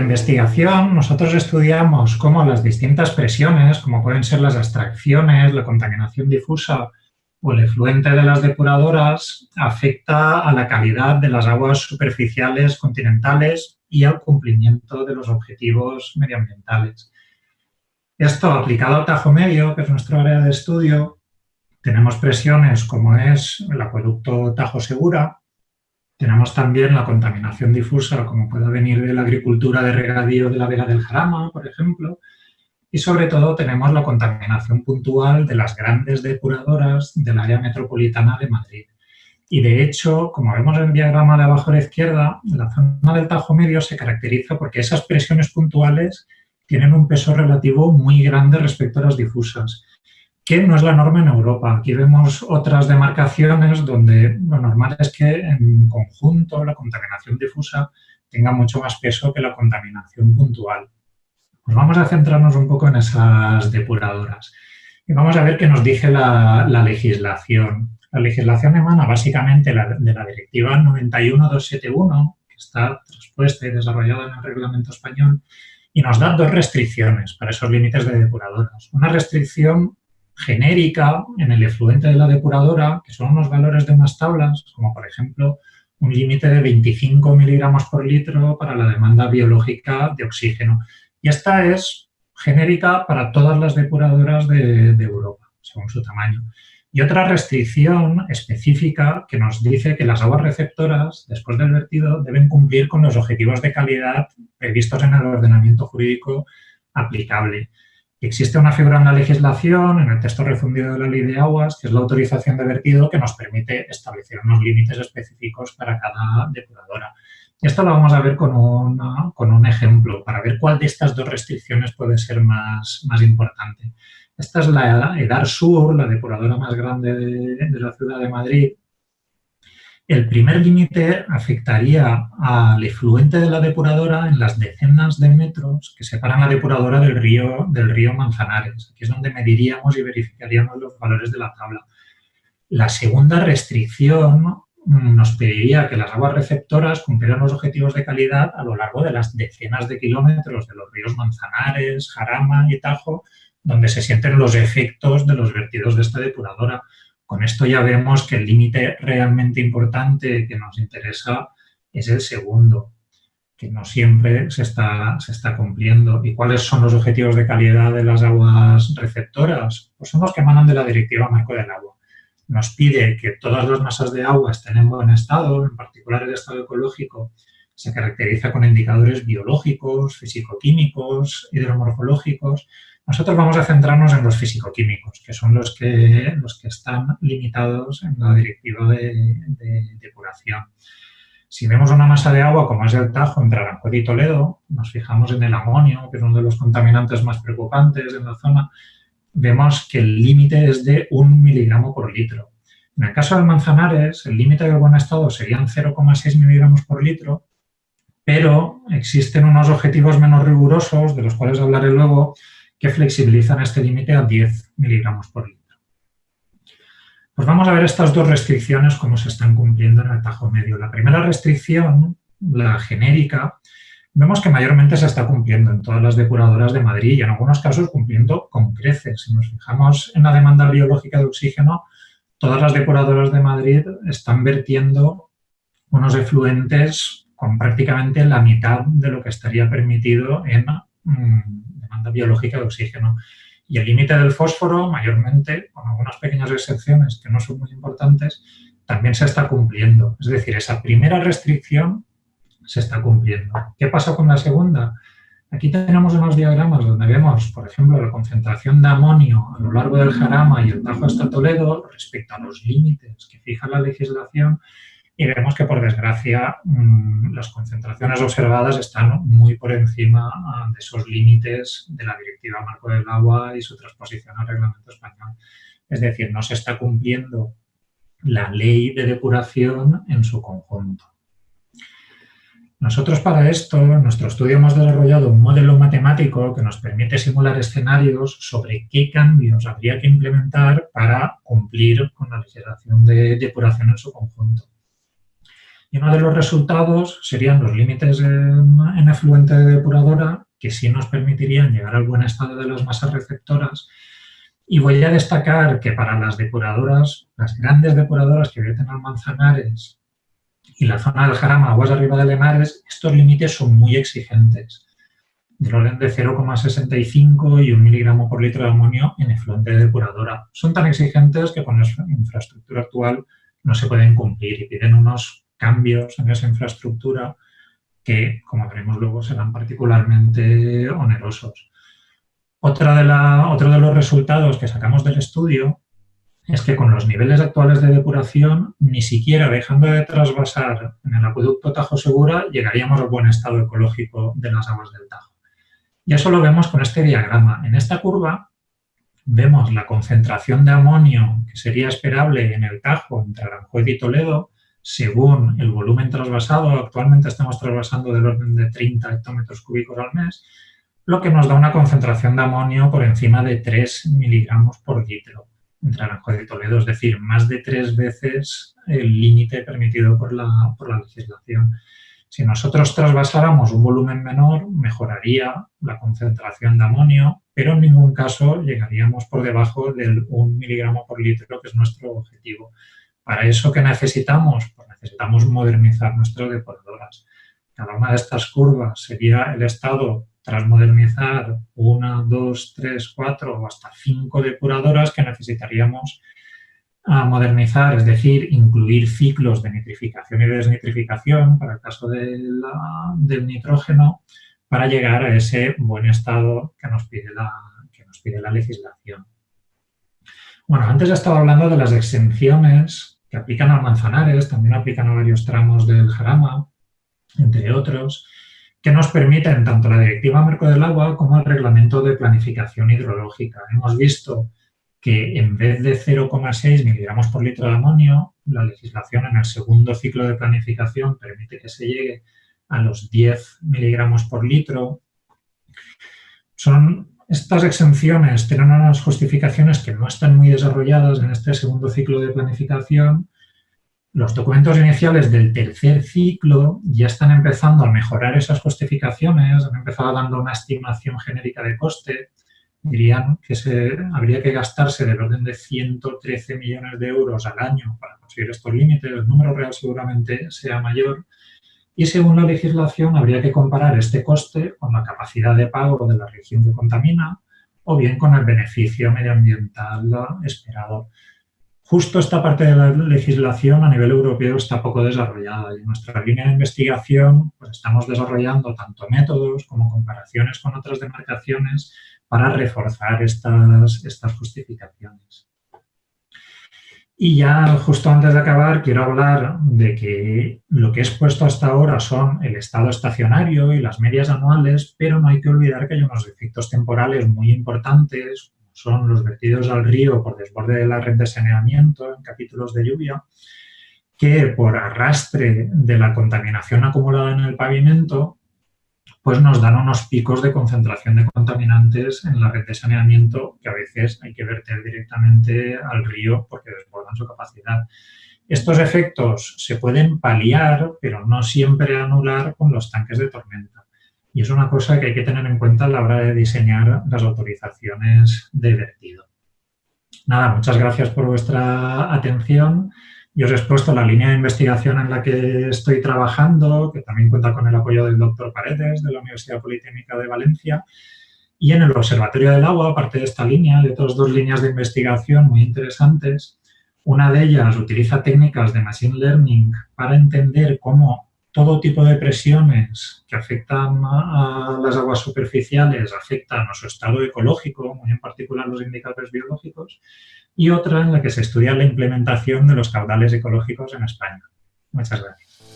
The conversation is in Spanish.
investigación nosotros estudiamos cómo las distintas presiones, como pueden ser las abstracciones, la contaminación difusa o el efluente de las depuradoras, afecta a la calidad de las aguas superficiales continentales y al cumplimiento de los objetivos medioambientales. Esto aplicado al Tajo Medio, que es nuestro área de estudio, tenemos presiones como es el acueducto Tajo Segura. Tenemos también la contaminación difusa, como puede venir de la agricultura de regadío de la Vega del Jarama, por ejemplo, y sobre todo tenemos la contaminación puntual de las grandes depuradoras del área metropolitana de Madrid. Y de hecho, como vemos en el diagrama de abajo a la izquierda, la zona del Tajo Medio se caracteriza porque esas presiones puntuales tienen un peso relativo muy grande respecto a las difusas, que no es la norma en Europa. Aquí vemos otras demarcaciones donde lo normal es que en conjunto la contaminación difusa tenga mucho más peso que la contaminación puntual. Pues vamos a centrarnos un poco en esas depuradoras y vamos a ver qué nos dice la legislación. La legislación emana básicamente de la Directiva 91/271, que está traspuesta y desarrollada en el Reglamento Español, y nos da dos restricciones para esos límites de depuradoras. Una restricción genérica en el efluente de la depuradora, que son unos valores de unas tablas, como por ejemplo un límite de 25 miligramos por litro para la demanda biológica de oxígeno. Y esta es genérica para todas las depuradoras de Europa, según su tamaño. Y otra restricción específica que nos dice que las aguas receptoras, después del vertido, deben cumplir con los objetivos de calidad previstos en el ordenamiento jurídico aplicable. Existe una figura en la legislación, en el texto refundido de la Ley de Aguas, que es la autorización de vertido, que nos permite establecer unos límites específicos para cada depuradora. Y esto lo vamos a ver con un ejemplo, para ver cuál de estas dos restricciones puede ser más importante. Esta es la Edar Sur, la depuradora más grande de la ciudad de Madrid. El primer límite afectaría al efluente de la depuradora en las decenas de metros que separan la depuradora del río Manzanares. Aquí es donde mediríamos y verificaríamos los valores de la tabla. La segunda restricción nos pediría que las aguas receptoras cumplieran los objetivos de calidad a lo largo de las decenas de kilómetros de los ríos Manzanares, Jarama y Tajo, donde se sienten los efectos de los vertidos de esta depuradora. Con esto ya vemos que el límite realmente importante que nos interesa es el segundo, que no siempre se está cumpliendo. ¿Y cuáles son los objetivos de calidad de las aguas receptoras? Pues son los que emanan de la Directiva Marco del Agua. Nos pide que todas las masas de agua estén en buen estado, en particular el estado ecológico se caracteriza con indicadores biológicos, físico-químicos, hidromorfológicos. Nosotros vamos a centrarnos en los físico-químicos, que son los que están limitados en la directiva de depuración. Si vemos una masa de agua como es el Tajo entre Aranjuez y Toledo, nos fijamos en el amonio, que es uno de los contaminantes más preocupantes en la zona, vemos que el límite es de 1 miligramo por litro. En el caso del Manzanares, el límite de buen estado serían 0,6 miligramos por litro, pero existen unos objetivos menos rigurosos, de los cuales hablaré luego, que flexibilizan este límite a 10 miligramos por litro. Pues vamos a ver estas dos restricciones cómo se están cumpliendo en el Tajo Medio. La primera restricción, la genérica, vemos que mayormente se está cumpliendo en todas las depuradoras de Madrid y en algunos casos cumpliendo con creces. Si nos fijamos en la demanda biológica de oxígeno, todas las depuradoras de Madrid están vertiendo unos efluentes con prácticamente la mitad de lo que estaría permitido en demanda biológica de oxígeno. Y el límite del fósforo, mayormente, con algunas pequeñas excepciones que no son muy importantes, también se está cumpliendo. Es decir, esa primera restricción se está cumpliendo. ¿Qué pasa con la segunda? Aquí tenemos unos diagramas donde vemos, por ejemplo, la concentración de amonio a lo largo del Jarama y el Tajo hasta Toledo respecto a los límites que fija la legislación y vemos que, por desgracia, las concentraciones observadas están muy por encima de esos límites de la Directiva Marco del Agua y su transposición al Reglamento Español. Es decir, no se está cumpliendo la ley de depuración en su conjunto. Nosotros para esto, en nuestro estudio hemos desarrollado un modelo matemático que nos permite simular escenarios sobre qué cambios habría que implementar para cumplir con la legislación de depuración en su conjunto. Y uno de los resultados serían los límites en efluente de depuradora, que sí nos permitirían llegar al buen estado de las masas receptoras. Y voy a destacar que para las depuradoras, las grandes depuradoras que vierten al Manzanares y la zona del Jarama, aguas arriba de Henares, estos límites son muy exigentes, del orden de 0,65 y 1 miligramo por litro de amonio en efluente de depuradora. Son tan exigentes que con la infraestructura actual no se pueden cumplir y piden unos cambios en esa infraestructura que, como veremos luego, serán particularmente onerosos. Otro de los resultados que sacamos del estudio es que con los niveles actuales de depuración, ni siquiera dejando de trasvasar en el acueducto Tajo Segura, llegaríamos al buen estado ecológico de las aguas del Tajo. Y eso lo vemos con este diagrama. En esta curva vemos la concentración de amonio que sería esperable en el Tajo entre Aranjuez y Toledo según el volumen trasvasado. Actualmente estamos trasvasando del orden de 30 hectómetros cúbicos al mes, lo que nos da una concentración de amonio por encima de 3 miligramos por litro entre Aranjuez y Toledo, es decir, más de 3 veces el límite permitido por la legislación. Si nosotros trasvasáramos un volumen menor, mejoraría la concentración de amonio, pero en ningún caso llegaríamos por debajo del 1 miligramo por litro, que es nuestro objetivo. ¿Para eso qué necesitamos? Pues necesitamos modernizar nuestras depuradoras. Cada una de estas curvas sería el estado tras modernizar 1, 2, 3, 4 o hasta 5 depuradoras que necesitaríamos modernizar, es decir, incluir ciclos de nitrificación y desnitrificación para el caso del nitrógeno para llegar a ese buen estado que nos pide la legislación. Bueno, antes he estado hablando de las exenciones que aplican al Manzanares, también aplican a varios tramos del Jarama, entre otros, que nos permiten tanto la Directiva Marco del Agua como el Reglamento de Planificación Hidrológica. Hemos visto que en vez de 0,6 miligramos por litro de amonio, la legislación en el segundo ciclo de planificación permite que se llegue a los 10 miligramos por litro. Estas exenciones tienen unas justificaciones que no están muy desarrolladas en este segundo ciclo de planificación. Los documentos iniciales del tercer ciclo ya están empezando a mejorar esas justificaciones, han empezado dando una estimación genérica de coste. Dirían que habría que gastarse del orden de 113 millones de euros al año para conseguir estos límites. El número real seguramente sea mayor. Y según la legislación habría que comparar este coste con la capacidad de pago de la región que contamina o bien con el beneficio medioambiental esperado. Justo esta parte de la legislación a nivel europeo está poco desarrollada y en nuestra línea de investigación pues estamos desarrollando tanto métodos como comparaciones con otras demarcaciones para reforzar estas justificaciones. Y ya justo antes de acabar quiero hablar de que lo que he expuesto hasta ahora son el estado estacionario y las medias anuales, pero no hay que olvidar que hay unos efectos temporales muy importantes, como son los vertidos al río por desborde de la red de saneamiento en capítulos de lluvia, que por arrastre de la contaminación acumulada en el pavimento, pues nos dan unos picos de concentración de contaminantes en la red de saneamiento que a veces hay que verter directamente al río porque desbordan su capacidad. Estos efectos se pueden paliar, pero no siempre anular con los tanques de tormenta. Y es una cosa que hay que tener en cuenta a la hora de diseñar las autorizaciones de vertido. Nada, muchas gracias por vuestra atención. Yo os he expuesto la línea de investigación en la que estoy trabajando, que también cuenta con el apoyo del doctor Paredes, de la Universidad Politécnica de Valencia. Y en el Observatorio del Agua, aparte de esta línea, hay otras dos líneas de investigación muy interesantes. Una de ellas utiliza técnicas de Machine Learning para entender cómo todo tipo de presiones que afectan a las aguas superficiales afectan a nuestro estado ecológico, muy en particular los indicadores biológicos, y otra en la que se estudia la implementación de los caudales ecológicos en España. Muchas gracias.